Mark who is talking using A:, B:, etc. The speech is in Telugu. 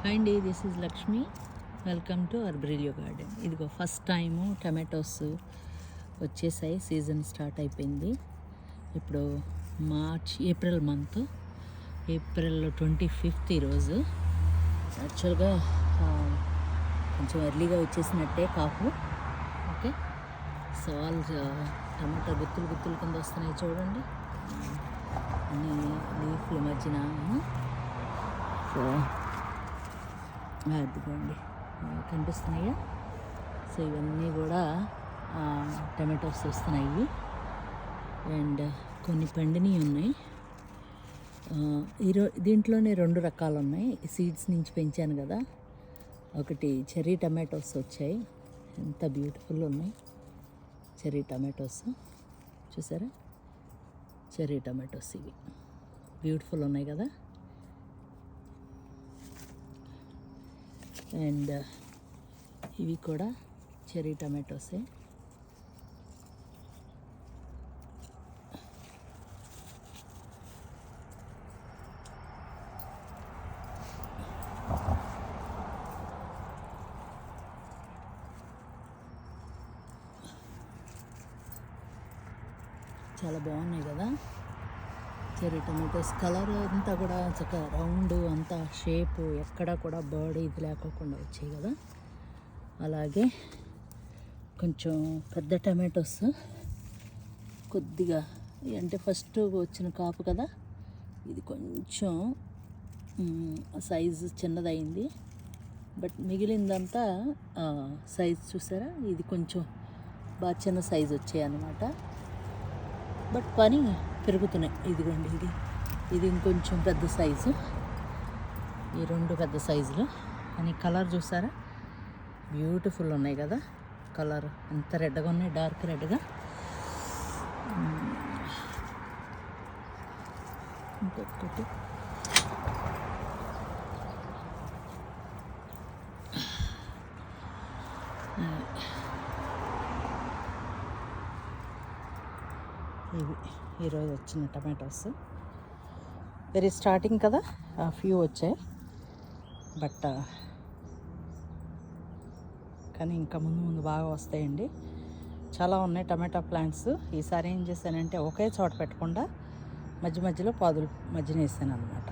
A: హాయ్ అండి, this is Lakshmi. Welcome to అర్బ్రిలియో గార్డెన్. ఇదిగో ఫస్ట్ టైము టమాటోస్ వచ్చేసాయి. సీజన్ స్టార్ట్ అయిపోయింది. ఇప్పుడు ఏప్రిల్ మంత్, ఏప్రిల్ 25th ఈరోజు. యాక్చువల్గా కొంచెం ఎర్లీగా వచ్చేసినట్టే కాపు. ఓకే, సో ఆల్ టమాటా గుత్తులు కింద వస్తున్నాయి చూడండి, అన్ని లీఫ్ల మధ్యన. సో అదిగోండి కనిపిస్తున్నాయా? సో ఇవన్నీ కూడా టమాటోస్ వస్తున్నాయి. అండ్ కొన్ని పండినవి ఉన్నాయి. దీంట్లోనే 2 రకాలు ఉన్నాయి. సీడ్స్ నుంచి పెంచాను కదా. ఒకటి చెర్రీ టమాటోస్ వచ్చాయి, ఎంత బ్యూటిఫుల్ ఉన్నాయి చెర్రీ టమాటోస్. చూసారా, చెర్రీ టమాటోస్ ఇవి బ్యూటిఫుల్ ఉన్నాయి కదా. అండ్ ఇవి కూడా చెర్రీ టమాటోసే. చాలా బాగున్నాయి కదా చెర్రీ టమాటోస్. కలర్ అంతా కూడా చక్కగా రౌండ్, అంతా షేపు, ఎక్కడ కూడా బర్డ్ ఇది లేకోకుండా వచ్చాయి కదా. అలాగే కొంచెం పెద్ద టమాటోస్ కొద్దిగా, అంటే ఫస్ట్ వచ్చిన కాపు కదా, ఇది కొంచెం సైజు చిన్నదైంది. బట్ మిగిలిందంతా సైజు చూసారా, ఇది కొంచెం బాగా చిన్న సైజు వచ్చాయి అన్నమాట. బట్ పని పెరుగుతున్నాయి. ఇదిగోండి, ఇది ఇంకొంచెం పెద్ద సైజు. ఈ 2 పెద్ద సైజులు. అని కలర్ చూసారా, బ్యూటిఫుల్ ఉన్నాయి కదా. కలర్ ఎంత రెడ్గా ఉన్నాయి, డార్క్ రెడ్గా. ఇంకొకటి ఇవి ఈరోజు వచ్చిన టమాటోస్. వెరీ స్టార్టింగ్ కదా, ఫ్యూ వచ్చాయి. బట్ కానీ ఇంకా ముందు బాగా వస్తాయండి. చాలా ఉన్నాయి టమాటా ప్లాంట్స్. ఈసారి ఏం చేశానంటే ఒకే చోట పెట్టకుండా మధ్యలో పాదులు మధ్యన వేసాను అనమాట.